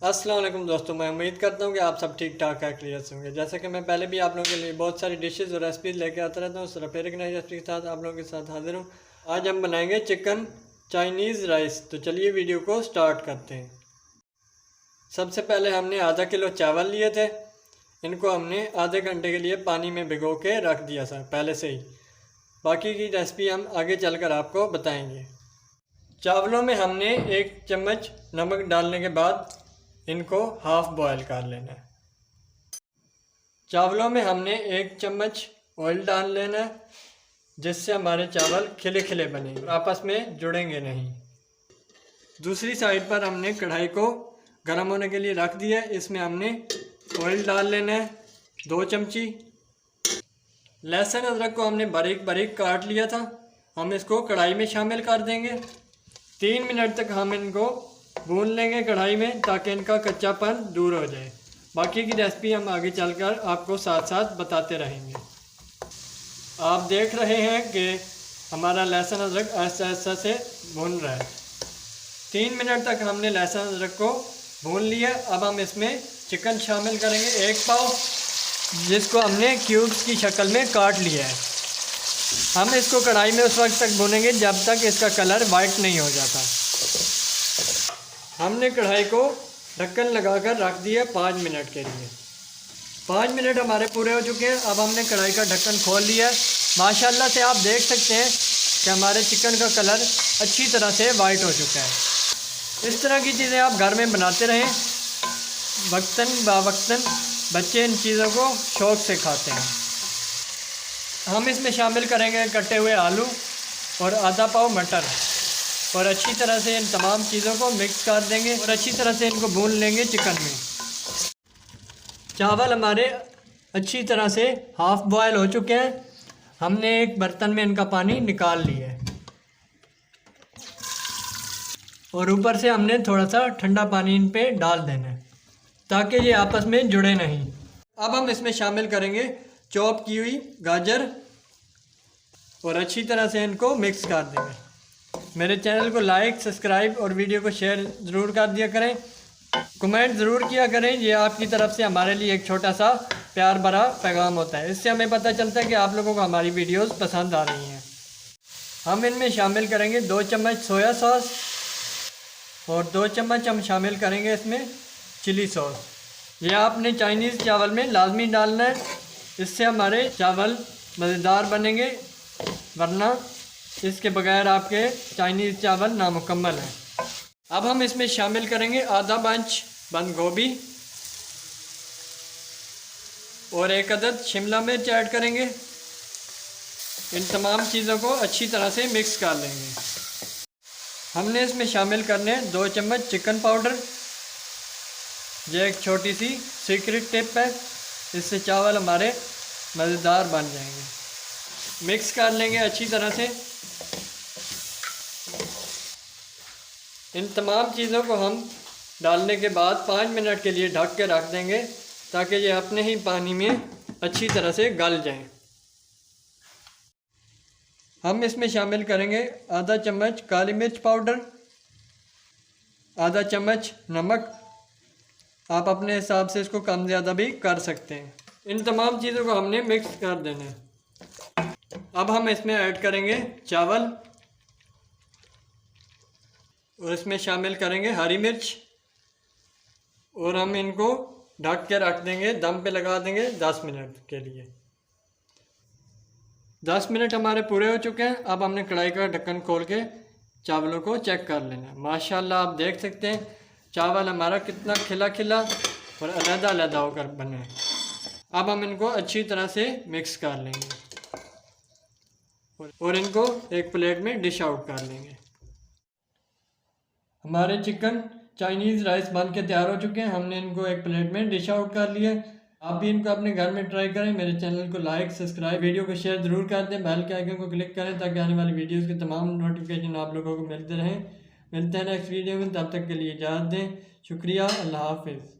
अस्सलाम वालेकुम दोस्तों, मैं उम्मीद करता हूँ कि आप सब ठीक ठाक है, क्लियर से होंगे। जैसे कि मैं पहले भी आप लोगों के लिए बहुत सारी डिशेज़ और रेसिपीज़ लेके आता रहता हूँ, उस तरह फिर एक नई रेसिपी के साथ आप लोगों के साथ हाजिर हूँ। आज हम बनाएंगे चिकन चाइनीज़ राइस। तो चलिए वीडियो को स्टार्ट करते हैं। सबसे पहले हमने आधा किलो चावल लिए थे। इनको हमने आधे घंटे के लिए पानी में भिगो के रख दिया था पहले से ही। बाकी की रेसिपी हम आगे चलकर आपको बताएंगे। चावलों में हमने 1 चम्मच नमक डालने के बाद इनको हाफ बॉयल कर लेना है। चावलों में हमने 1 चम्मच ऑयल डाल लेना है, जिससे हमारे चावल खिले खिले बनेंगे, आपस में जुड़ेंगे नहीं। दूसरी साइड पर हमने कढ़ाई को गर्म होने के लिए रख दिया है। इसमें हमने ऑयल डाल लेना है 2 चमची। लहसुन अदरक को हमने बारीक बारीक काट लिया था, हम इसको कढ़ाई में शामिल कर देंगे। 3 मिनट तक हम इनको भून लेंगे कढ़ाई में, ताकि इनका कच्चापन दूर हो जाए। बाकी की रेसिपी हम आगे चलकर आपको साथ साथ बताते रहेंगे। आप देख रहे हैं कि हमारा लहसुन अदरक ऐसा ऐसा से भून रहा है। 3 मिनट तक हमने लहसुन अदरक को भून लिया। अब हम इसमें चिकन शामिल करेंगे 1 पाव, जिसको हमने क्यूब्स की शक्ल में काट लिया है। हम इसको कढ़ाई में उस वक्त तक भूनेंगे जब तक इसका कलर वाइट नहीं हो जाता। हमने कढ़ाई को ढक्कन लगाकर रख दिया 5 मिनट के लिए। 5 मिनट हमारे पूरे हो चुके हैं। अब हमने कढ़ाई का ढक्कन खोल लिया है। माशाल्लाह से आप देख सकते हैं कि हमारे चिकन का कलर अच्छी तरह से वाइट हो चुका है। इस तरह की चीज़ें आप घर में बनाते रहें, वक्तन बावक्तन बच्चे इन चीज़ों को शौक़ से खाते हैं। हम इसमें शामिल करेंगे कटे हुए आलू और आधा पाव मटर, और अच्छी तरह से इन तमाम चीज़ों को मिक्स कर देंगे और अच्छी तरह से इनको भून लेंगे चिकन में। चावल हमारे अच्छी तरह से हाफ बॉयल हो चुके हैं। हमने एक बर्तन में इनका पानी निकाल लिया है, और ऊपर से हमने थोड़ा सा ठंडा पानी इन पे डाल देना है, ताकि ये आपस में जुड़े नहीं। अब हम इसमें शामिल करेंगे चॉप की हुई गाजर, और अच्छी तरह से इनको मिक्स कर देंगे। मेरे चैनल को लाइक, सब्सक्राइब और वीडियो को शेयर ज़रूर कर दिया करें। कमेंट ज़रूर किया करें, ये आपकी तरफ से हमारे लिए एक छोटा सा प्यार भरा पैगाम होता है। इससे हमें पता चलता है कि आप लोगों को हमारी वीडियोस पसंद आ रही हैं। हम इनमें शामिल करेंगे 2 चम्मच सोया सॉस, और 2 चम्मच हम शामिल करेंगे इसमें चिली सॉस। यह आपने चाइनीज़ चावल में लाजमी डालना है, इससे हमारे चावल मज़ेदार बनेंगे, वरना इसके बगैर आपके चाइनीज़ चावल नामुकम्मल हैं। अब हम इसमें शामिल करेंगे आधा बंच बंद गोभी, और 1 अदद शिमला मिर्च ऐड करेंगे। इन तमाम चीज़ों को अच्छी तरह से मिक्स कर लेंगे। हमने इसमें शामिल करने 2 चम्मच चिकन पाउडर। यह एक छोटी सी सीक्रेट टिप है, इससे चावल हमारे मज़ेदार बन जाएंगे। मिक्स कर लेंगे अच्छी तरह से। इन तमाम चीज़ों को हम डालने के बाद 5 मिनट के लिए ढक के रख देंगे, ताकि ये अपने ही पानी में अच्छी तरह से गल जाएं। हम इसमें शामिल करेंगे आधा चम्मच काली मिर्च पाउडर, आधा चम्मच नमक। आप अपने हिसाब से इसको कम ज़्यादा भी कर सकते हैं। इन तमाम चीज़ों को हमने मिक्स कर देना है। अब हम इसमें ऐड करेंगे चावल, और इसमें शामिल करेंगे हरी मिर्च, और हम इनको ढक के रख देंगे, दम पे लगा देंगे 10 मिनट के लिए। 10 मिनट हमारे पूरे हो चुके हैं। अब हमने कढ़ाई का ढक्कन खोल के चावलों को चेक कर लेना है। माशाल्लाह आप देख सकते हैं चावल हमारा कितना खिला खिला और अलग अलग होकर बने हैं। अब हम इनको अच्छी तरह से मिक्स कर लेंगे, और इनको एक प्लेट में डिश आउट कर लेंगे। हमारे चिकन चाइनीज़ राइस बन के तैयार हो चुके हैं। हमने इनको एक प्लेट में डिश आउट कर लिया। आप भी इनको अपने घर में ट्राई करें। मेरे चैनल को लाइक, सब्सक्राइब, वीडियो को शेयर ज़रूर कर दें। बेल के आइकन को क्लिक करें, ताकि आने वाली वीडियोस के तमाम नोटिफिकेशन आप लोगों को मिलते रहें। मिलते हैं नेक्स्ट वीडियो में, तब तक के लिए इजाज़त दें। शुक्रिया, अल्लाह हाफिज़।